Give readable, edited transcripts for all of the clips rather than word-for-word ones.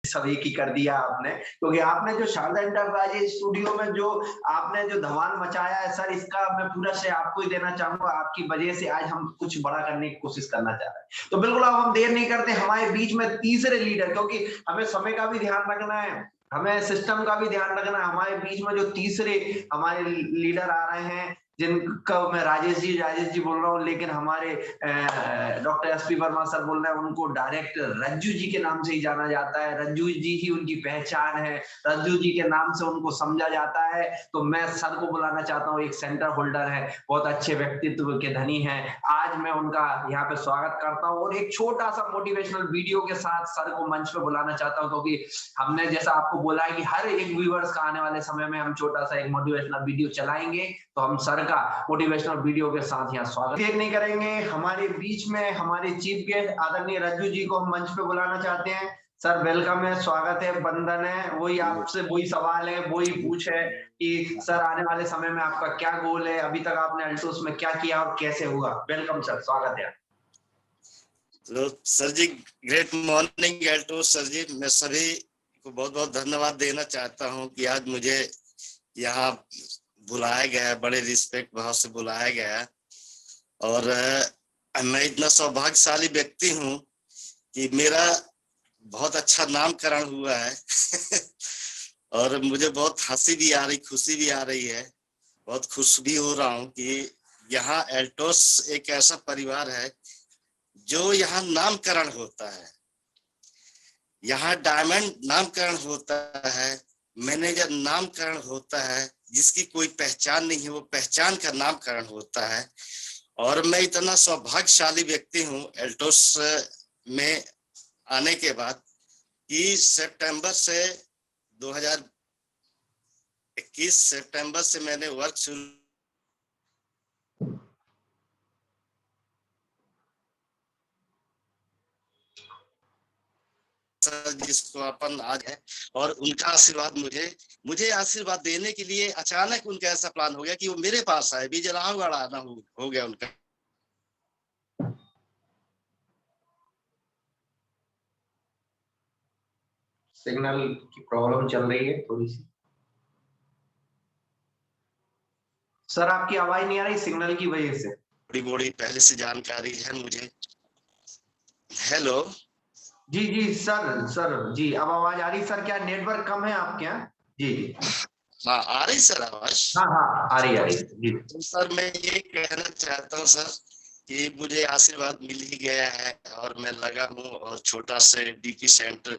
सब एक ही कर दिया आपने, क्योंकि आपने जो शारदा एंटरप्राइजेज स्टूडियो में जो आपने जो धमाल मचाया है सर, इसका मैं पूरा श्रेय आपको ही देना चाहूंगा। आपकी वजह से आज हम कुछ बड़ा करने की कोशिश करना चाह रहे हैं। तो बिल्कुल अब हम देर नहीं करते, हमारे बीच में तीसरे लीडर, क्योंकि हमें समय का भी ध्यान रखना है, हमें सिस्टम का भी ध्यान रखना है। हमारे बीच में जो तीसरे हमारे लीडर आ रहे हैं, जिनका मैं राजेश जी बोल रहा हूँ, लेकिन हमारे डॉक्टर एसपी वर्मा सर बोल रहे हैं, उनको डायरेक्ट रज्जू जी के नाम से ही जाना जाता है। रज्जू जी ही उनकी पहचान है, रज्जू जी के नाम से उनको समझा जाता है। तो मैं सर को बुलाना चाहता हूँ, एक सेंटर होल्डर है, बहुत अच्छे व्यक्तित्व के धनी हैं। आज मैं उनका यहाँ पे स्वागत करता हूँ और एक छोटा सा मोटिवेशनल वीडियो के साथ सर को मंच पे बुलाना चाहता हूँ, क्योंकि हमने जैसा आपको बोला है कि हर एक व्यूअर्स का आने वाले समय में हम छोटा सा एक मोटिवेशनल वीडियो चलाएंगे, तो हम सर का मोटिवेशनल वीडियो के साथ यहाँ स्वागत देर नहीं करेंगे। हमारे बीच में हमारे चीफ गेस्ट आदरणीय रज्जू जी को हम मंच पे बुलाना चाहते हैं। सर वेलकम है, स्वागत है, वंदन है। वही आपसे वही सवाल है, वही पूछ है कि सर आने वाले समय में आपका क्या गोल है, अभी तक आपने अल्टोस में क्या किया और कैसे हुआ। वेलकम सर, स्वागत है। तो सर जी, ग्रेट मॉर्निंग अल्टोस सर जी। मैं सभी को बहुत बहुत धन्यवाद देना चाहता हूं कि आज मुझे यहाँ बुलाया गया, बड़े रिस्पेक्ट भाव से बुलाया गया। और मैं इतना सौभाग्यशाली व्यक्ति हूँ कि मेरा बहुत अच्छा नामकरण हुआ है और मुझे बहुत हंसी भी आ रही, खुशी भी आ रही है। बहुत खुश भी हो रहा हूँ कि यहाँ अल्टोस एक ऐसा परिवार है जो यहाँ नामकरण होता है, यहाँ डायमंड नामकरण होता है, मैनेजर नामकरण होता है, जिसकी कोई पहचान नहीं है वो पहचान का नामकरण होता है। और मैं इतना सौभाग्यशाली व्यक्ति हूँ अल्टोस में आने के बाद कि सितंबर से 2021 सितंबर से मैंने वर्क शुरू जिसको अपन आज है, और उनका आशीर्वाद मुझे आशीर्वाद देने के लिए अचानक उनका ऐसा प्लान हो गया कि वो मेरे पास आए। बिजलागढ़ आना हो गया उनका। सिग्नल की प्रॉब्लम चल रही है थोड़ी सी। सर आपकी आवाज नहीं आ रही सिग्नल की वजह से। बड़ी पहले से जानकारी है मुझे। हेलो जी जी सर जी, अब आवाज आ रही सर। क्या नेटवर्क कम है आपके यहाँ? जी जी। हाँ, आ रही सर आवाज? हाँ आ रही जी। तो सर मैं ये कहना चाहता हूँ सर कि मुझे आशीर्वाद मिल ही गया है और मैं लगा हूँ, और छोटा से डीपी सेंटर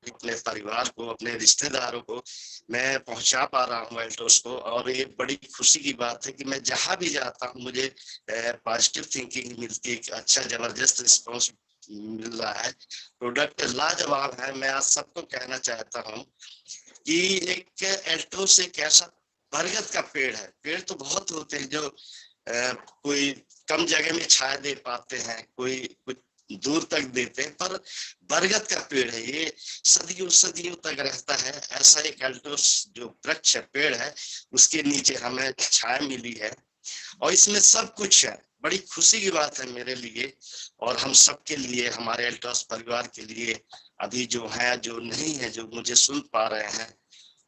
अपने परिवार को, अपने रिश्तेदारों को मैं पहुंचा पा रहा हूँ अल्टोस को। और ये बड़ी खुशी की बात है कि मैं जहां भी जाता हूँ मुझे पॉजिटिव थिंकिंग मिलती है, अच्छा जबरदस्त रिस्पॉन्स मिल रहा है। प्रोडक्ट लाजवाब है। मैं आज सबको कहना चाहता हूँ कि एक अल्टोस एक ऐसा बरगद का पेड़ है। पेड़ तो बहुत होते हैं जो कोई कम जगह में छाया दे पाते हैं, कोई कुछ दूर तक देते हैं, पर बरगद का पेड़ है, ये सदियों सदियों तक रहता है। ऐसा एक अल्टोस जो वृक्ष पेड़ है, उसके नीचे हमें छाया मिली है और इसमें सब कुछ है। बड़ी खुशी की बात है मेरे लिए और हम सबके लिए, हमारे अल्टोस परिवार के लिए। अभी जो है, जो नहीं है, जो मुझे सुन पा रहे हैं,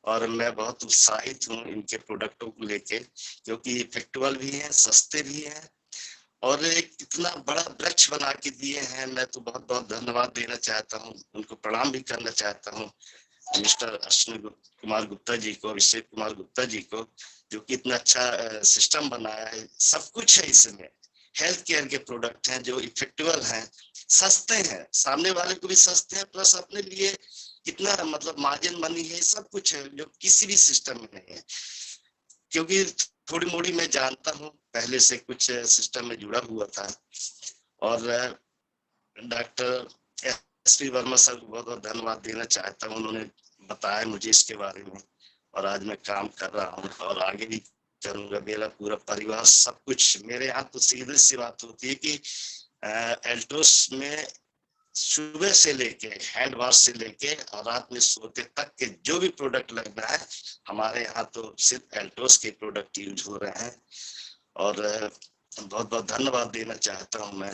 और मैं बहुत उत्साहित हूँ इनके प्रोडक्टों को लेके, क्योंकि इफेक्टिवल भी हैं, सस्ते भी हैं और एक इतना बड़ा वृक्ष बना के दिए हैं। मैं तो बहुत बहुत धन्यवाद देना चाहता हूँ, उनको प्रणाम भी करना चाहता हूँ, मिस्टर अश्विनी कुमार गुप्ता जी को, अभिषेक कुमार गुप्ता जी को, जो कि इतना अच्छा सिस्टम बनाया है। सब कुछ है इसमें, हेल्थ केयर के प्रोडक्ट हैं जो इफेक्टिवल हैं, सस्ते हैं, सामने वाले को भी सस्ते हैं, प्लस अपने लिए कितना मतलब मार्जिन मनी है, सब कुछ है जो किसी भी सिस्टम में नहीं है। क्योंकि थोड़ी मोड़ी मैं जानता हूँ, पहले से कुछ सिस्टम में जुड़ा हुआ था। और डॉक्टर एसपी वर्मा सर को बहुत बहुत धन्यवाद देना चाहता हूँ, उन्होंने बताया मुझे इसके बारे में और आज मैं काम कर रहा हूँ और आगे भी करूंगा। मेरा पूरा परिवार, सब कुछ मेरे यहाँ तो सीधी सी बात होती है कि अल्टोस में सुबह से लेके हैंड वॉश से लेके और रात में सोते तक के जो भी प्रोडक्ट लगना है, हमारे यहाँ तो सिर्फ अल्टोस के प्रोडक्ट यूज हो रहे हैं। और बहुत बहुत धन्यवाद देना चाहता हूँ मैं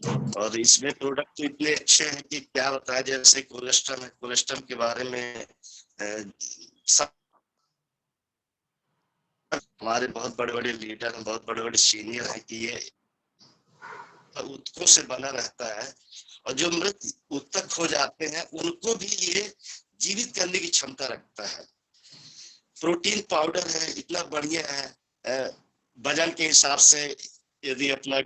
और इसमें प्रोडक्ट तो इतने अच्छे हैं कि क्या बताया। जैसे कोलेस्ट्रम है, कोलेस्ट्रम के बारे में सब हमारे बहुत बड़े बड़े लीडर हैं, बहुत बड़े बड़े सीनियर हैं कि ये ऊतकों से बना रहता है, और जो मृत ऊतक हो जाते हैं उनको भी ये जीवित करने की क्षमता रखता है। प्रोटीन पाउडर है, इतना बढ़िया है। वजन के हिसाब से यदि अपना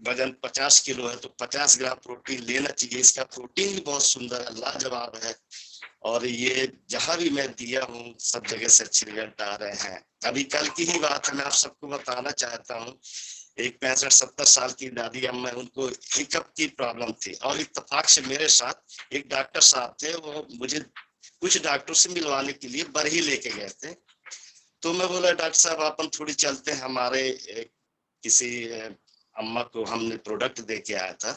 वजन 50 किलो है तो 50 ग्राम प्रोटीन लेना चाहिए। इसका प्रोटीन भी बहुत सुंदर है, लाजवाब है। और ये जहां भी मैं दिया हूँ सब जगह से अच्छे रिजल्ट आ रहे हैं। अभी कल की ही बात है, मैं आप सबको बताना चाहता हूँ। एक 65-70 साल की दादी अम्मा, उनको हिकअप की प्रॉब्लम थी, और इत्तेफाक से मेरे साथ एक डॉक्टर साहब थे, वो मुझे कुछ डॉक्टर से मिलवाने के लिए बरही लेके गए थे। तो मैं बोला, डॉक्टर साहब आप हम थोड़ी चलते हैं, हमारे किसी अम्मा को हमने प्रोडक्ट दे के आया था,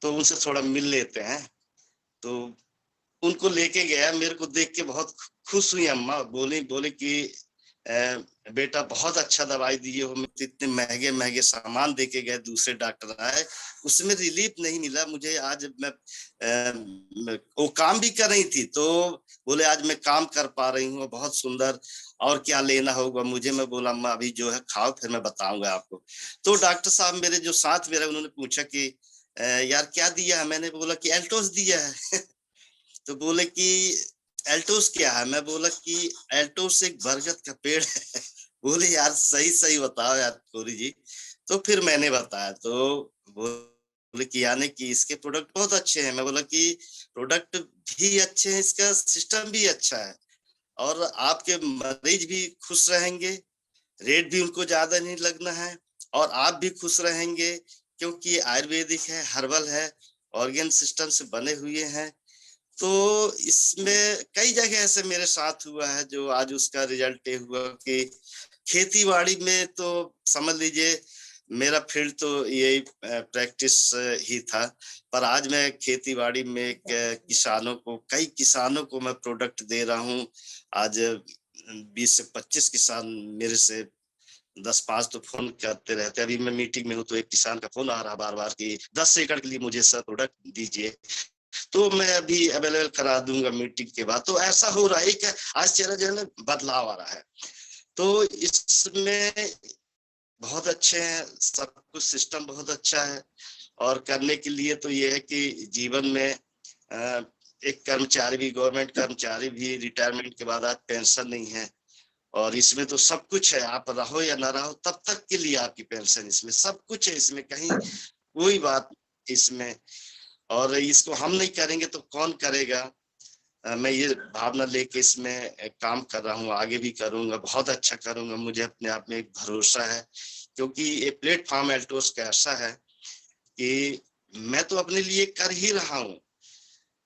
तो उनसे थोड़ा मिल लेते हैं। तो उनको लेके गया, मेरे को देख के बहुत खुश हुई अम्मा। बोली बोले कि बेटा बहुत अच्छा दवाई दिए हो, मुझे इतने महंगे महंगे सामान देके गए, दूसरे डॉक्टर आए, उसमें रिलीफ नहीं मिला मुझे। आज मैं वो काम भी कर रही थी, तो बोले आज मैं काम कर पा रही हूँ, बहुत सुंदर, और क्या लेना होगा मुझे। मैं बोला अम्मा अभी जो है खाओ, फिर मैं बताऊंगा आपको। तो डॉक्टर साहब मेरे जो साथ में रहे, उन्होंने पूछा कि यार क्या दिया है? मैंने बोला कि एल्टोस दिया है। तो बोले कि एल्टोस क्या है? मैं बोला कि एल्टोस एक बरगद का पेड़ है। बोले यार सही सही बताओ यार कोरी जी। तो फिर मैंने बताया, तो बोले कि यानी कि इसके प्रोडक्ट बहुत अच्छे हैं। मैं बोला कि प्रोडक्ट भी अच्छे हैं, इसका सिस्टम भी अच्छा है, और आपके मरीज भी खुश रहेंगे, रेट भी उनको ज्यादा नहीं लगना है, और आप भी खुश रहेंगे, क्योंकि ये आयुर्वेदिक है, हर्बल है, ऑर्गेन सिस्टम से बने हुए हैं। तो इसमें कई जगह ऐसे मेरे साथ हुआ है, जो आज उसका रिजल्ट ये हुआ कि खेती बाड़ी में तो समझ लीजिए मेरा फील्ड तो यही प्रैक्टिस ही था, पर आज मैं खेती बाड़ी में किसानों को, कई किसानों को मैं प्रोडक्ट दे रहा हूँ। आज 20 से 25 किसान मेरे से 10-5 तो फोन करते रहते हैं। अभी मैं मीटिंग में हूँ तो एक किसान का फोन आ रहा बार बार कि 10 एकड़ के लिए मुझे सर प्रोडक्ट दीजिए, तो मैं अभी अवेलेबल करा दूंगा मीटिंग के बाद। तो ऐसा हो रहा है कि आज चेहरा जो है ना बदलाव आ रहा है। तो इसमें बहुत अच्छे हैं, सब कुछ सिस्टम बहुत अच्छा है। और करने के लिए तो ये है कि जीवन में एक कर्मचारी भी, गवर्नमेंट कर्मचारी भी, रिटायरमेंट के बाद आज पेंशन नहीं है, और इसमें तो सब कुछ है, आप रहो या ना रहो तब तक के लिए आपकी पेंशन, इसमें सब कुछ है, इसमें कहीं कोई बात इसमें। और इसको हम नहीं करेंगे तो कौन करेगा? मैं ये भावना लेके इसमें काम कर रहा हूँ, आगे भी करूंगा, बहुत अच्छा करूंगा, मुझे अपने आप में एक भरोसा है। क्योंकि ये प्लेटफॉर्म एल्टोस का ऐसा है कि मैं तो अपने लिए कर ही रहा हूँ,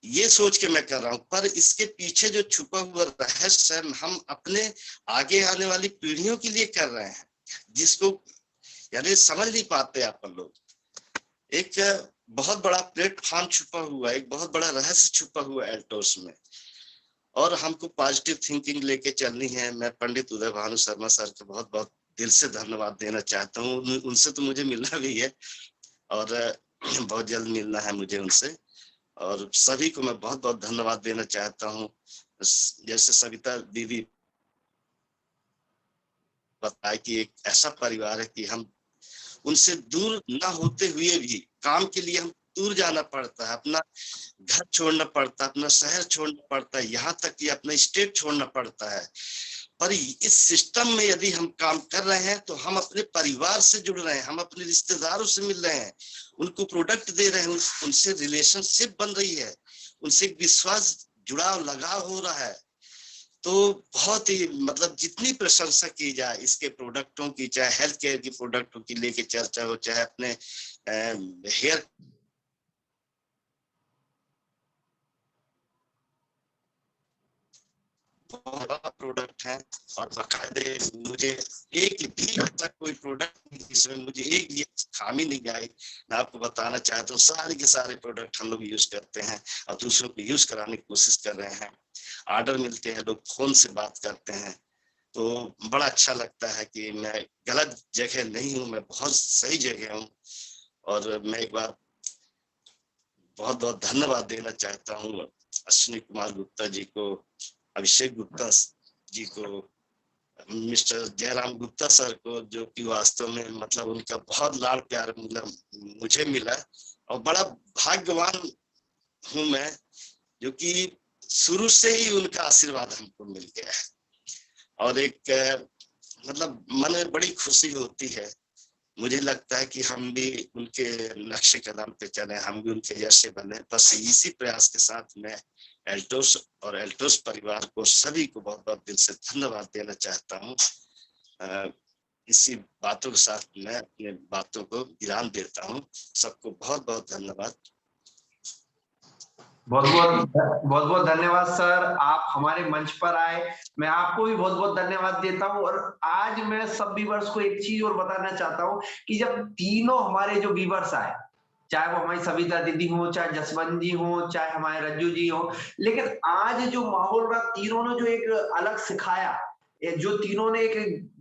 ये सोच के मैं कर रहा हूँ, पर इसके पीछे जो छुपा हुआ रहस्य है, हम अपने आगे आने वाली पीढ़ियों के लिए कर रहे हैं, जिसको यानी समझ नहीं पाते अपन लोग। एक बहुत बड़ा प्लेटफॉर्म छुपा हुआ है, एक बहुत बड़ा रहस्य छुपा हुआ है एल्टोस में, और हमको पॉजिटिव थिंकिंग लेके चलनी है। मैं पंडित उदय भानु शर्मा सर को बहुत बहुत दिल से धन्यवाद देना चाहता हूँ। उनसे तो मुझे मिलना भी है, और बहुत जल्द मिलना है मुझे उनसे। और सभी को मैं बहुत बहुत धन्यवाद देना चाहता हूँ। जैसे सविता दीदी बताया कि एक ऐसा परिवार है कि हम उनसे दूर ना होते हुए भी काम के लिए हम दूर जाना पड़ता है, अपना घर छोड़ना पड़ता है, अपना शहर छोड़ना पड़ता है, यहाँ तक कि अपना स्टेट छोड़ना पड़ता है। पर इस सिस्टम में यदि हम काम कर रहे हैं तो हम अपने परिवार से जुड़ रहे हैं, हम अपने रिश्तेदारों से मिल रहे हैं, उनको प्रोडक्ट दे रहे हैं, उनसे रिलेशनशिप बन रही है, उनसे एक विश्वास, जुड़ाव, लगाव हो रहा है। तो बहुत ही मतलब जितनी प्रशंसा की जाए इसके प्रोडक्टों की, चाहे हेल्थ केयर की प्रोडक्टों की लेके चर्चा हो, चाहे अपने हेयर प्रोडक्ट है, और बाकायदे मुझे एक भी ऐसा कोई प्रोडक्ट नहीं जिसमें मुझे एक भी खामी नहीं आई। मैं आपको बताना चाहता हूँ सारे के सारे प्रोडक्ट हम लोग यूज करते हैं, और दूसरों को यूज कराने की कोशिश कर रहे हैं। ऑर्डर मिलते हैं, लोग फोन से बात करते हैं, तो बड़ा अच्छा लगता है कि मैं गलत जगह नहीं हूँ, मैं बहुत सही जगह हूँ। और मैं एक बार बहुत बहुत धन्यवाद देना चाहता हूँ अश्विनी कुमार गुप्ता जी को, अभिषेक गुप्ता जी को, मिस्टर जयराम गुप्ता सर को, जो कि वास्तव में मतलब उनका बहुत लाड़ प्यार मतलब मुझे मिला, और बड़ा भाग्यवान हूं मैं जो कि शुरू से ही उनका आशीर्वाद हमको मिल गया है। और एक मतलब मन में बड़ी खुशी होती है, मुझे लगता है कि हम भी उनके लक्ष्य कदम पे चले, हम भी उनके जैसे बने। बस इसी प्रयास के साथ मैं एल्टोस और एल्टोस परिवार को सभी को बहुत बहुत दिल से धन्यवाद देना चाहता हूँ। इसी बातों के साथ मैं अपने बातों को विराम देता हूँ। सबको बहुत बहुत धन्यवाद। बहुत बहुत धन्यवाद सर, आप हमारे मंच पर आए। मैं आपको भी बहुत बहुत धन्यवाद देता हूं। और आज मैं सब व्यूअर्स को एक चीज और बताना चाहता हूं कि जब तीनों हमारे जो व्यूअर्स आए, चाहे वो हमारी सविता दीदी हो, चाहे जसवंत जी हो, चाहे हमारे रज्जू जी हो, लेकिन आज जो माहौल रहा, तीनों ने जो एक अलग सिखाया, जो तीनों ने एक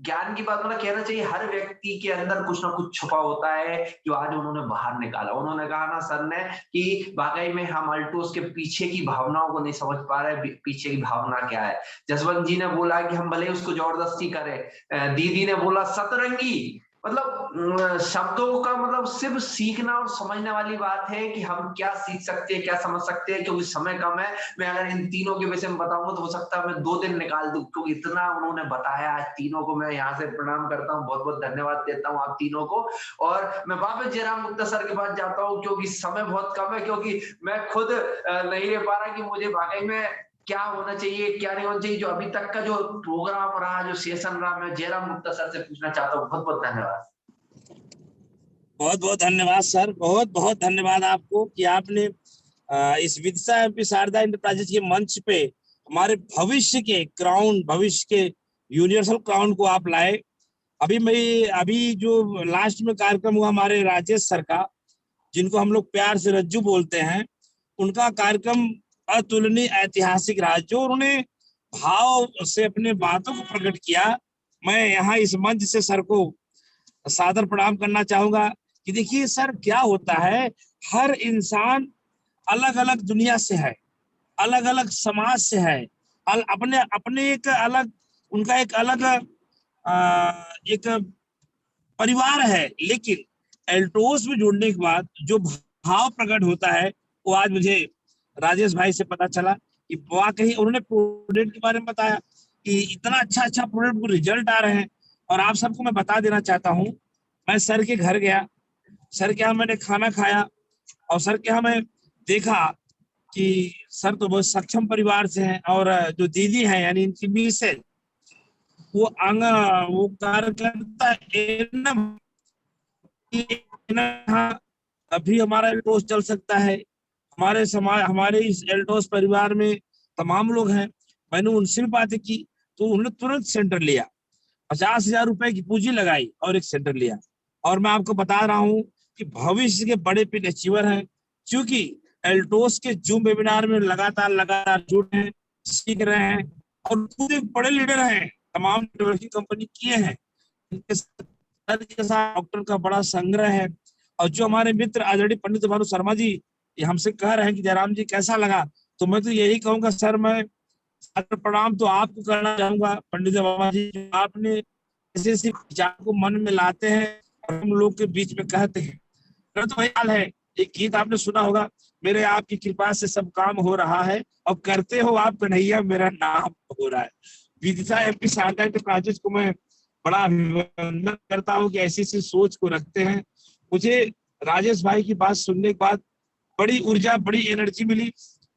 ज्ञान की बात, मतलब कहना चाहिए हर व्यक्ति के अंदर कुछ ना कुछ छुपा होता है, जो आज उन्होंने बाहर निकाला। उन्होंने कहा ना सर ने कि वाकई में हम अल्टोस के पीछे की भावनाओं को नहीं समझ पा रहे, पीछे की भावना क्या है। जसवंत जी ने बोला कि हम भले उसको जबरदस्ती करें, दीदी ने बोला सतरंगी, मतलब शब्दों का मतलब सिर्फ सीखना और समझने वाली बात है कि हम क्या सीख सकते हैं, क्या समझ सकते हैं, क्योंकि समय कम है। मैं अगर इन तीनों के विषय में बताऊंगा तो हो सकता है मैं 2 दिन निकाल दूं, क्योंकि इतना उन्होंने बताया। आज तीनों को मैं यहाँ से प्रणाम करता हूँ, बहुत बहुत धन्यवाद देता हूँ आप तीनों को। और मैं वापस जयराम गुप्ता सर के पास जाता हूँ, क्योंकि समय बहुत कम है, क्योंकि मैं खुद नहीं रह पा रहा कि मुझे वाकई में क्या होना चाहिए, क्या नहीं होना चाहिए। जो अभी तक का जो प्रोग्राम रहा, जो सेशन रहा, मैं जयराम गुप्ता सर से पूछना चाहता हूँ। बहुत बहुत धन्यवाद। बहुत बहुत धन्यवाद सर, बहुत बहुत धन्यवाद आपको कि आपने इस विदिशा एमपी शारदा इंटरप्राइजेज के मंच पे हमारे भविष्य के क्राउन, भविष्य के यूनिवर्सल क्राउन को आप लाए। अभी जो लास्ट में कार्यक्रम हुआ हमारे राजेश सर का, जिनको हम लोग प्यार से रज्जू बोलते हैं, उनका कार्यक्रम अतुलनीय ऐतिहासिक रहा, जो उन्होंने भाव से अपने बातों को प्रकट किया। मैं यहाँ इस मंच से सर को सादर प्रणाम करना चाहूंगा कि देखिए सर, क्या होता है, हर इंसान अलग अलग दुनिया से है, अलग अलग समाज से है, अपने अपने एक अलग, उनका एक अलग एक परिवार है। लेकिन एल्टोस में जुड़ने के बाद जो भाव प्रकट होता है, वो आज मुझे राजेश भाई से पता चला कि वाकई उन्होंने प्रोडक्ट के बारे में बताया कि इतना अच्छा प्रोडक्ट को रिजल्ट आ रहे हैं। और आप सबको मैं बता देना चाहता हूँ, मैं सर के घर गया, सर के यहाँ मैंने खाना खाया, और सर के यहाँ मैं देखा कि सर तो बहुत सक्षम परिवार से हैं, और जो दीदी है यानी इनकी मिसेज, वो कार्यकर्ता अभी हमारा एल्टोस चल सकता है। हमारे समाज, हमारे इस एल्टोस परिवार में तमाम लोग हैं। मैंने उनसे भी बातें की तो उन्होंने तुरंत सेंटर लिया, 50,000 रुपए की पूंजी लगाई और एक सेंटर लिया। और मैं आपको बता रहा हूँ कि भविष्य के बड़े पिन अचीवर हैं, क्योंकि एल्टोस के जूम वेबिनार में लगातार जुड़ रहे हैं, सीख रहे हैं, और खुद एक बड़े लीडर हैं, तमाम नेटवर्किंग कंपनी किए हैं। इनके साथ डॉक्टर का बड़ा संग्रह है। और जो हमारे मित्र आदरणीय पंडित भानु शर्मा जी ये हमसे कह रहे हैं कि जयराम जी कैसा लगा, तो मैं तो यही कहूंगा सर, मैं प्रणाम तो आपको करना चाहूंगा पंडित बाबा जी, आपने ऐसे विचार को मन में लाते हैं और हम लोग के बीच में कहते हैं। तो वही हाल है, एक गीत आपने सुना होगा, मेरे आपकी कृपा से सब काम हो रहा है, और करते हो आप कन्हैया मेरा नाम हो रहा है। विदिशा एमपी शारदा इंटरप्राइजेज को मैं बड़ा अभिनंदन करता हूँ कि ऐसी सोच को रखते हैं। मुझे राजेश भाई की बात सुनने के बाद बड़ी ऊर्जा, बड़ी एनर्जी मिली,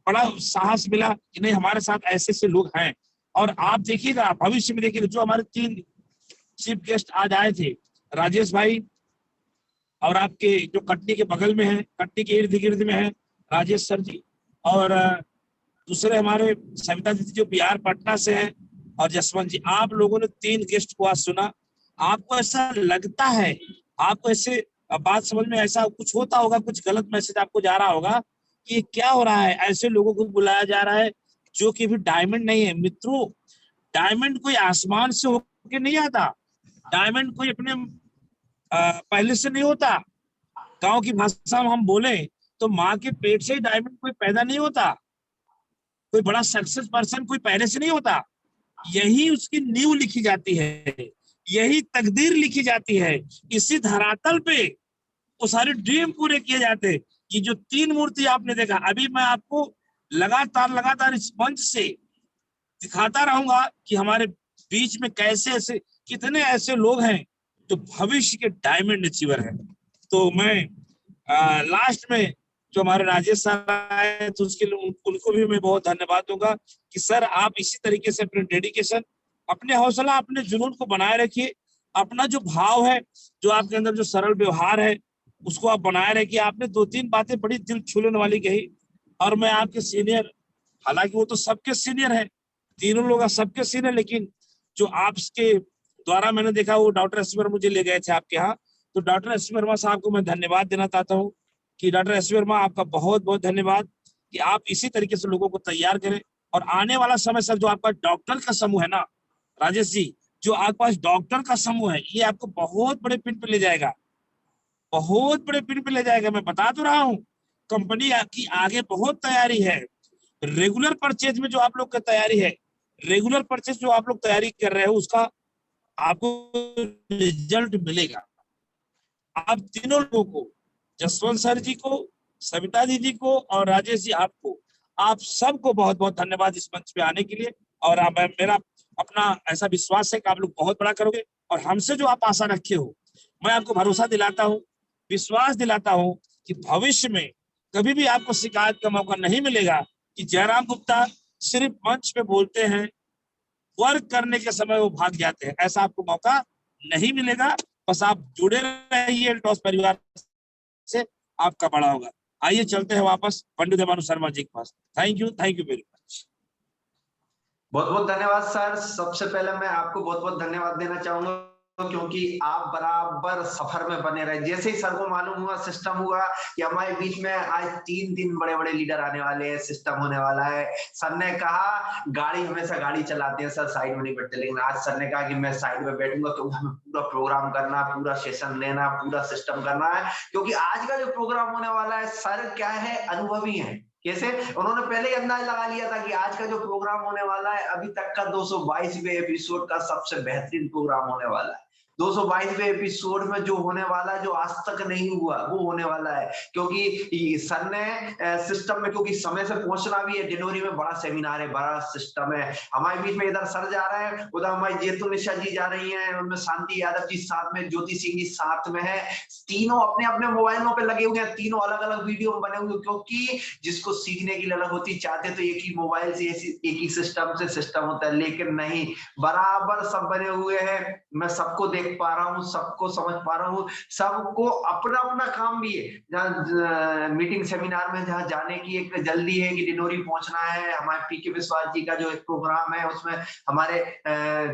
बड़ा साहस मिला कि नहीं, हमारे साथ ऐसे लोग हैं। और आप देखिएगा, भविष्य में देखिएगा, जो हमारे 3 चीफ गेस्ट आज आए थे, राजेश भाई, और आपके जो कटनी के बगल में है, कटनी के इर्द गिर्द में है राजेश सर जी, और दूसरे हमारे सविता दीदी जो बिहार पटना से हैं, और जसवंत जी। आप लोगों ने 3 गेस्ट को आज सुना। आपको ऐसा लगता है, आपको ऐसे बात समझ में ऐसा कुछ होता होगा, कुछ गलत मैसेज आपको जा रहा होगा कि क्या हो रहा है, ऐसे लोगों को बुलाया जा रहा है जो कि भी डायमंड नहीं है। मित्रों, डायमंड कोई आसमान से होके नहीं आता, डायमंड कोई अपने पहले से नहीं होता। गांव की भाषा में हम बोले तो माँ के पेट से ही डायमंड कोई पैदा नहीं होता, कोई बड़ा सक्सेस पर्सन कोई पहले से नहीं होता। यही उसकी नींव लिखी जाती है, यही तकदीर लिखी जाती है। इसी धरातल पे वो सारे ड्रीम पूरे किए जाते हैं। ये जो 3 मूर्ति आपने देखा, अभी मैं आपको लगातार इस मंच से दिखाता रहूंगा कि हमारे बीच में कैसे ऐसे कितने ऐसे लोग हैं जो भविष्य के डायमंड अचीवर हैं। तो मैं लास्ट में जो हमारे राजेश सर आए तो उसके लिए उनको भी मैं बहुत धन्यवाद दूंगा कि सर आप इसी तरीके से अपने डेडिकेशन, अपने हौसला, अपने जुनून को बनाए रखिए। अपना जो भाव है, जो आपके अंदर जो सरल व्यवहार है, उसको आप बनाए रखिए। आपने 2-3 बातें बड़ी दिल छू लेने वाली कही, और मैं आपके सीनियर, हालांकि वो तो सबके सीनियर है, तीनों लोग सबके सीनियर, लेकिन जो आपके द्वारा मैंने देखा वो डॉक्टर एस वर्मा मुझे ले गए थे आपके यहाँ। तो डॉक्टर एस वर्मा साहब को मैं धन्यवाद देना चाहता हूँ कि डॉक्टर एस वर्मा आपका बहुत बहुत धन्यवाद कि आप इसी तरीके से लोगों को तैयार करें। और आने वाला समय सर, जो आपका डॉक्टर का समूह है ना राजेश जी, जो आपके पास डॉक्टर का समूह है, ये आपको बहुत बड़े पिन पे ले जाएगा, बहुत बड़े पिन पे ले जाएगा। मैं बता तो रहा हूँ, कंपनी की आगे बहुत तैयारी है। रेगुलर परचेज में जो आप लोग का तैयारी है, रेगुलर परचेज जो आप लोग तैयारी कर रहे हो, उसका आपको रिजल्ट मिलेगा। आप तीनों लोगों को, जसवंत सर जी को, सविता दीदी को और राजेश जी आपको, आप सबको बहुत बहुत धन्यवाद इस मंच पे आने के लिए। और मेरा अपना ऐसा विश्वास है कि आप लोग बहुत बड़ा करोगे, और हमसे जो आप आशा रखे हो, मैं आपको भरोसा दिलाता हूँ, विश्वास दिलाता हूँ कि भविष्य में कभी भी आपको शिकायत का मौका नहीं मिलेगा कि जयराम गुप्ता सिर्फ मंच पे बोलते हैं, वर्क करने के समय वो भाग जाते हैं। ऐसा आपको मौका नहीं मिलेगा। बस आप जुड़े रहिए एल्टॉस परिवार से, आपका बड़ा होगा। आइए चलते हैं वापस पंडित देवानु शर्मा जी के पास। Thank you very much. बहुत बहुत धन्यवाद सर। सबसे पहले मैं आपको बहुत बहुत धन्यवाद देना चाहूंगा क्योंकि आप बराबर सफर में बने रहे। जैसे ही सर को मालूम हुआ, सिस्टम हुआ कि हमारे बीच में आज 3 दिन बड़े बड़े लीडर आने वाले हैं, सिस्टम होने वाला है, सर ने कहा गाड़ी हमेशा गाड़ी चलाते हैं सर, साइड में नहीं बैठते, लेकिन आज सर ने कहा कि मैं साइड में बैठूंगा क्योंकि हमें पूरा प्रोग्राम करना, पूरा सेशन लेना, पूरा सिस्टम करना है। क्योंकि आज का जो प्रोग्राम होने वाला है, सर क्या है, अनुभवी है। कैसे उन्होंने पहले ही अंदाज लगा लिया था कि आज का जो प्रोग्राम होने वाला है, अभी तक का 222वें एपिसोड का सबसे बेहतरीन प्रोग्राम होने वाला है। 222वें एपिसोड में जो होने वाला, जो आज तक नहीं हुआ, वो होने वाला है। क्योंकि सर ने सिस्टम में, क्योंकि समय से पहुंचना भी है, जनवरी में बड़ा सेमिनार है, बड़ा सिस्टम है हमारे बीच में। इधर सर जा रहे हैं, उधर हमारी जेतु निशा जी जा रही हैं, उनमें शांति यादव जी साथ में, ज्योति सिंह जी साथ में है। तीनों अपने अपने मोबाइलों पे लगे हुए हैं, तीनों अलग अलग वीडियो बने हुए, क्योंकि जिसको सीखने की ललक होती, चाहते तो एक ही मोबाइल से, एक ही सिस्टम से सिस्टम होता है, लेकिन नहीं, बराबर सब बने हुए हैं। मैं सबको देख पा रहा हूँ, सबको समझ पा रहा हूँ, सबको अपना अपना काम भी है। जहाँ मीटिंग सेमिनार में जहाँ जाने की एक जल्दी है कि डिनोरी पहुंचना है, हमारे पीके विश्वास जी का जो एक प्रोग्राम है उसमें हमारे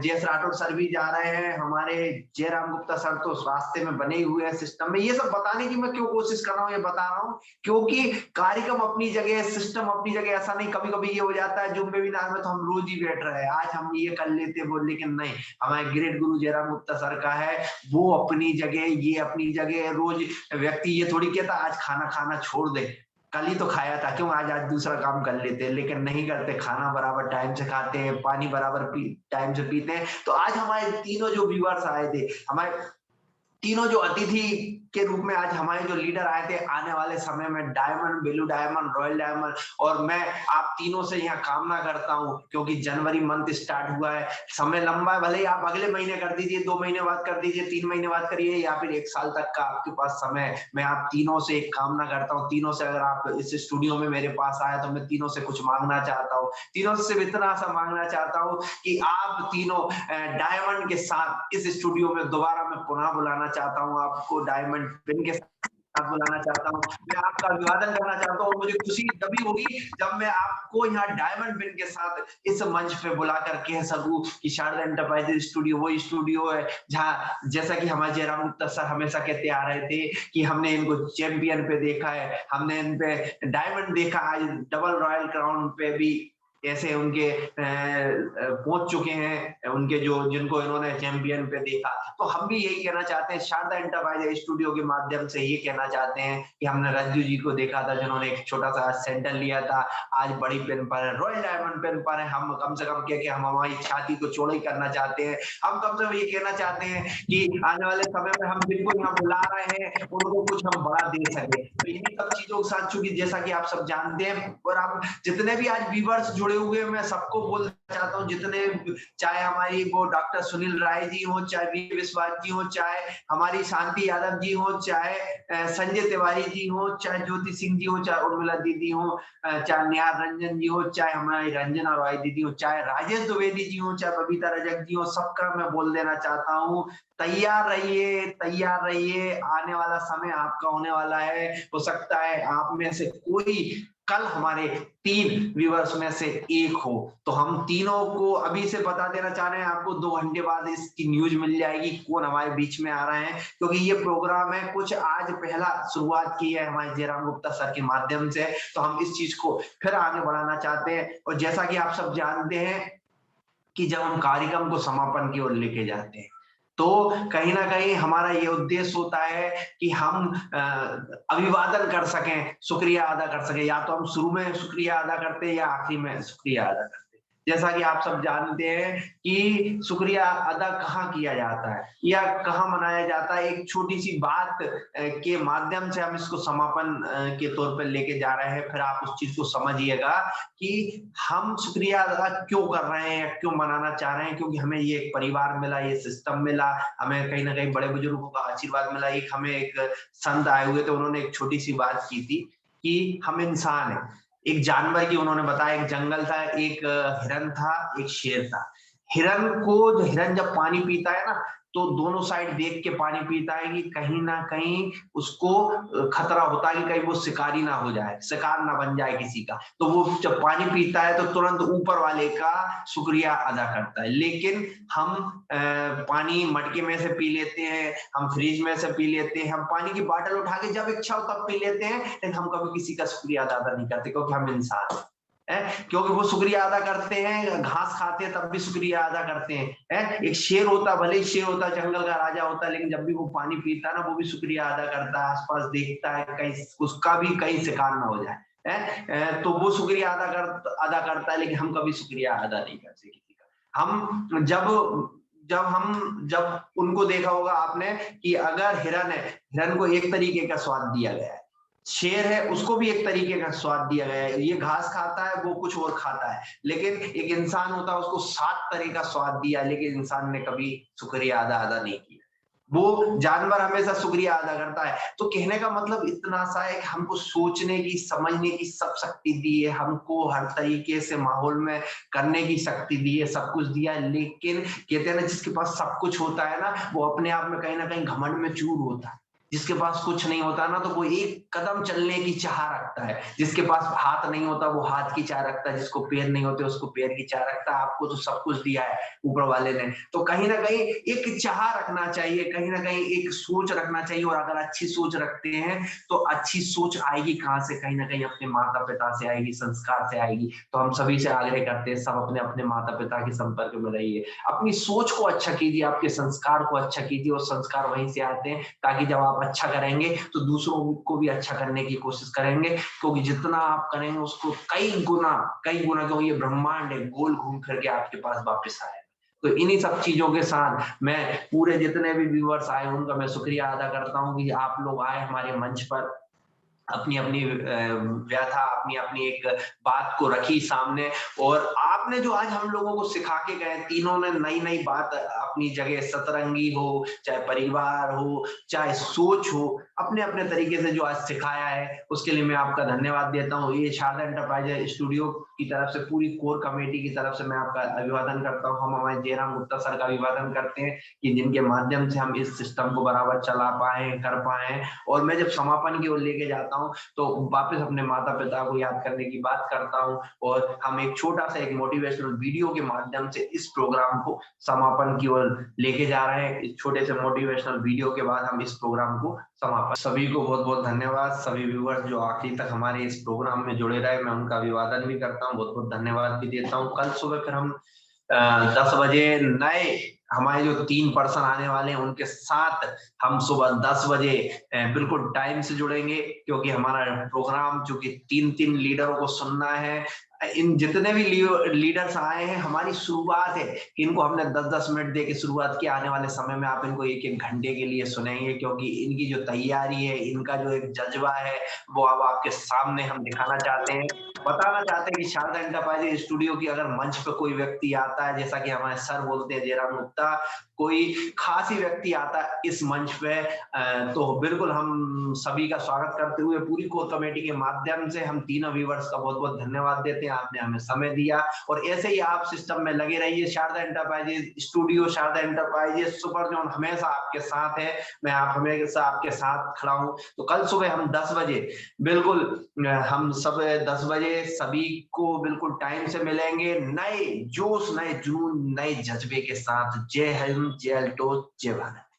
जेएस राठौर सर भी जा रहे हैं, हमारे जयराम गुप्ता सर तो रास्ते में बने हुए हैं सिस्टम में। ये सब बताने की मैं क्यों कोशिश कर रहा हूँ, ये बता रहा हूँ क्योंकि कार्यक्रम अपनी जगह, सिस्टम अपनी जगह। ऐसा नहीं कभी कभी ये हो जाता है जूम वेबिनार में तो हम रोज ही बैठ रहे हैं, आज हम ये कर लेते वो, लेकिन नहीं, हमारे ग्रेट गुरु जयराम गुप्ता सर का है, वो अपनी जगह, ये अपनी जगह। रोज व्यक्ति ये थोड़ी कहता आज खाना छोड़ दे, कल ही तो खाया था, क्यों आज दूसरा काम कर लेते हैं, लेकिन नहीं करते। खाना बराबर टाइम से खाते हैं, पानी बराबर टाइम से पीते हैं। तो आज हमारे तीनों जो व्यूअर्स आए थे, हमारे तीनों जो अतिथि के रूप में आज हमारे जो लीडर आए थे, आने वाले समय में diamond, blue diamond, royal diamond, और मैं आप तीनों से यहाँ कामना करता हूँ क्योंकि जनवरी मंथ स्टार्ट हुआ है, समय लंबा है, भले ही आप अगले महीने कर दीजिए, 2 महीने बाद कर दीजिए, 3 महीने बाद करिए, या फिर 1 साल तक का आपके पास समय। मैं आप तीनों से एक कामना करता हूँ, तीनों से अगर आप इस स्टूडियो में मेरे पास आए तो मैं तीनों से कुछ मांगना चाहता हूँ, तीनों से इतना सा मांगना चाहता हूँ कि आप तीनों डायमंड के साथ इस स्टूडियो में दोबारा मैं पुनः बुलाना चाहता हूँ, आपको डायमंड पिन के साथ बुलाना चाहता हूँ, मैं आपका अभिवादन करना चाहता हूँ। मुझे खुशी तभी होगी जब मैं आपको यहाँ डायमंड पिन के साथ इस मंच पे बुलाकर कह सकूं कि शारदा एंटरप्राइजेज स्टूडियो वो स्टूडियो है जहाँ, जैसा कि हमारे जयराम गुप्ता सर हमेशा कहते आ रहे थे कि हमने इनको चैंपियन पे देखा है, हमने इन पे डायमंड देखा, आज डबल रॉयल क्राउन पे भी ऐसे उनके पहुंच चुके हैं, उनके जो जिनको इन्होंने चैंपियन पे देखा। तो हम भी यही कहना चाहते हैं, शारदा एंटरप्राइज स्टूडियो के माध्यम से ये कहना चाहते हैं कि हमने रज्जू जी को देखा था जिन्होंने एक छोटा सा सेंटर लिया था, आज बड़ी पेन पर है, रॉयल डायमंड पेन पर है। हम कम से कम कह के हम हमारी छाती को चौड़ी करना चाहते हैं। हम कम से कम ये कहना चाहते हैं कि आने वाले समय में हम जिनको यहाँ बुला रहे हैं उनको कुछ हम बड़ा दे सके। तो इन्हीं सब चीजों के साथ, चूंकि जैसा कि आप सब जानते हैं, और आप जितने भी आज व्यूअर्स जुड़े हुए हैं, मैं सबको बोलना चाहता हूँ, जितने चाहे हमारी वो डॉक्टर सुनील राय जी हो, चाहे वी विश्वास जी हो, चाहे हमारी शांति यादव जी हो, चाहे संजय तिवारी जी हो, चाहे ज्योति सिंह जी हो, चाहे उर्मिला दीदी हो, चाहे निहार रंजन जी हो, चाहे हमारी रंजना रॉय दीदी हो, चाहे राजेश द्विवेदी जी हो, चाहे बबीता रजक जी हो, सबका मैं बोल देना चाहता हूँ, तैयार रहिए, तैयार रहिए। आने वाला समय आपका होने वाला है। हो सकता है आप में से कोई कल हमारे 3 व्यूअर्स में से एक हो। तो हम तीनों को अभी से बता देना चाह रहे हैं, आपको 2 घंटे बाद इसकी न्यूज मिल जाएगी कौन हमारे बीच में आ रहे हैं, क्योंकि ये प्रोग्राम है कुछ आज पहला शुरुआत की है हमारे जयराम गुप्ता सर के माध्यम से। तो हम इस चीज को फिर आगे बढ़ाना चाहते हैं। और जैसा कि आप सब जानते हैं कि जब हम कार्यक्रम को समापन की ओर लेके जाते हैं, तो कहीं ना कहीं हमारा ये उद्देश्य होता है कि हम अभिवादन कर सकें, शुक्रिया अदा कर सकें। या तो हम शुरू में शुक्रिया अदा करते हैं या आखिरी में शुक्रिया अदा करते हैं। जैसा कि आप सब जानते हैं कि शुक्रिया अदा कहाँ किया जाता है या कहाँ मनाया जाता है, एक छोटी सी बात के माध्यम से हम इसको समापन के तौर पर लेके जा रहे हैं। फिर आप उस चीज को समझिएगा कि हम शुक्रिया अदा क्यों कर रहे हैं, क्यों मनाना चाह रहे हैं। क्योंकि हमें ये एक परिवार मिला, ये सिस्टम मिला, हमें कहीं ना कहीं बड़े बुजुर्गों का आशीर्वाद मिला। एक हमें एक संत आए हुए थे, उन्होंने एक छोटी सी बात की थी कि हम इंसान हैं। एक जानवर की उन्होंने बताया, एक जंगल था, एक हिरन था, एक शेर था। हिरन जब पानी पीता है ना, तो दोनों साइड देख के पानी पीता है कि कहीं ना कहीं उसको खतरा होता है कि कहीं वो शिकारी ना हो जाए, शिकार ना बन जाए किसी का। तो वो जब पानी पीता है तो तुरंत ऊपर वाले का शुक्रिया अदा करता है। लेकिन हम पानी मटके में से पी लेते हैं, हम फ्रिज में से पी लेते हैं, हम पानी की बोतल उठा के जब इच्छा हो तब पी लेते हैं, लेकिन हम कभी किसी का शुक्रिया अदा नहीं करते, क्योंकि हम इंसान हैं। क्योंकि वो शुक्रिया अदा करते हैं, घास खाते हैं तब भी शुक्रिया अदा करते हैं। एक शेर होता, भले ही शेर होता, जंगल का राजा होता, लेकिन जब भी वो पानी पीता है ना, वो भी शुक्रिया अदा करता है, आसपास देखता है कहीं उसका भी कहीं शिकार ना हो जाए। तो वो शुक्रिया अदा करता है, लेकिन हम कभी शुक्रिया अदा नहीं करते किसी का। हम जब उनको देखा होगा आपने कि अगर हिरन है, हिरन को एक तरीके का स्वाद दिया गया है, शेर है उसको भी एक तरीके का स्वाद दिया गया है, ये घास खाता है, वो कुछ और खाता है। लेकिन एक इंसान होता है, उसको 7 तरह का स्वाद दिया, लेकिन इंसान ने कभी शुक्रिया अदा नहीं किया। वो जानवर हमेशा शुक्रिया अदा करता है। तो कहने का मतलब इतना सा है कि हमको सोचने की, समझने की सब शक्ति दी है, हमको हर तरीके से माहौल में करने की शक्ति दी है, सब कुछ दिया है। लेकिन कहते हैं ना, जिसके पास सब कुछ होता है ना, वो अपने आप में कहीं ना कहीं घमंड में चूर होता है। जिसके पास कुछ नहीं होता ना, तो वो एक कदम चलने की चाह रखता है। जिसके पास हाथ नहीं होता वो हाथ की चाह रखता है, जिसको पैर नहीं होते उसको पैर की चाह रखता है। आपको तो सब कुछ दिया है ऊपर वाले ने, तो कहीं ना कहीं एक चाह रखना चाहिए, कहीं ना कहीं एक सोच रखना चाहिए। और अगर अच्छी सोच रखते हैं तो अच्छी सोच आएगी कहाँ से? कहीं ना कहीं अपने माता पिता से आएगी, संस्कार से आएगी। तो हम सभी से आग्रह करते हैं, सब अपने अपने माता पिता के संपर्क में रहिए, अपनी सोच को अच्छा कीजिए, आपके संस्कार को अच्छा कीजिए, और संस्कार वहीं से आते हैं। ताकि जब आप अच्छा करेंगे तो दूसरों को भी अच्छा करने की कोशिश करेंगे, क्योंकि जितना आप करेंगे उसको कई गुना, क्योंकि ये ब्रह्मांड है, गोल घूम फिर के आपके पास वापस आएगा। तो इन्हीं सब चीजों के साथ मैं पूरे जितने भी व्यूअर्स आए उनका मैं शुक्रिया अदा करता हूँ कि आप लोग आए हमारे मंच पर, अपनी अपनी व्यथा, अपनी अपनी एक बात को रखी सामने। और आपने जो आज हम लोगों को सिखा के गए, तीनों ने नई नई बात अपनी जगह, सतरंगी हो, चाहे परिवार हो, चाहे सोच हो, अपने अपने तरीके से जो आज सिखाया है, उसके लिए मैं आपका धन्यवाद देता हूँ। ये शारदा एंटरप्राइज स्टूडियो की तरफ से, पूरी कोर कमेटी की तरफ से मैं आपका अभिवादन करता हूँ। हम हमारे जयराम गुप्ता सर का अभिवादन करते हैं कि जिनके माध्यम से हम इस सिस्टम को बराबर चला पाए, कर पाए। और मैं जब समापन की ओर लेके जाता हूँ तो वापस अपने माता पिता को याद करने की बात करता हूँ, और हम एक छोटा सा एक मोटिवेशनल वीडियो के माध्यम से इस प्रोग्राम को समापन की ओर लेके जा रहे हैं। इस छोटे से मोटिवेशनल वीडियो के बाद हम इस प्रोग्राम को समापन। सभी को बहुत बहुत धन्यवाद। सभी व्यूअर्स जो आखिरी तक हमारे इस प्रोग्राम में जुड़े रहे, मैं उनका अभिवादन भी करता हूँ, बहुत बहुत धन्यवाद भी देता हूँ। कल सुबह फिर हम 10 बजे नए हमारे जो 3 पर्सन आने वाले हैं उनके साथ हम सुबह 10 बजे बिल्कुल टाइम से जुड़ेंगे, क्योंकि हमारा प्रोग्राम चूंकि 3 लीडरों को सुनना है। इन जितने भी लीडर्स आए हैं, हमारी शुरुआत है कि इनको हमने 10-10 मिनट दे के शुरुआत की। आने वाले समय में आप इनको 1-1 घंटे के लिए सुनेंगे, क्योंकि इनकी जो तैयारी है, इनका जो एक जज्बा है, वो अब आपके सामने हम दिखाना चाहते हैं, बताना चाहते हैं कि शारदा एंटरप्राइजेज स्टूडियो की अगर मंच पे कोई व्यक्ति आता है, जैसा कि हमारे सर बोलते हैं जयराम गुप्ता, कोई खास ही व्यक्ति आता है इस मंच पे, तो बिल्कुल हम सभी का स्वागत करते हुए पूरी कोर कमेटी के माध्यम से हम तीनों व्यूअर्स का बहुत बहुत धन्यवाद देते हैं। आपने हमें समय दिया और ऐसे ही आप सिस्टम में लगे रहिए। Sharda enterprises studio, Sharda enterprises super zone हमेशा आपके साथ है। मैं आप हमेशा आपके साथ खड़ा हूं। तो कल सुबह हम 10 बजे बिल्कुल हम सब 10 बजे सभी को बिल्कुल टाइम से मिलेंगे, नए जोश, नए जुनून, नए जज्बे के साथ। जय हिंद, जय एल्टोस, जय भारत।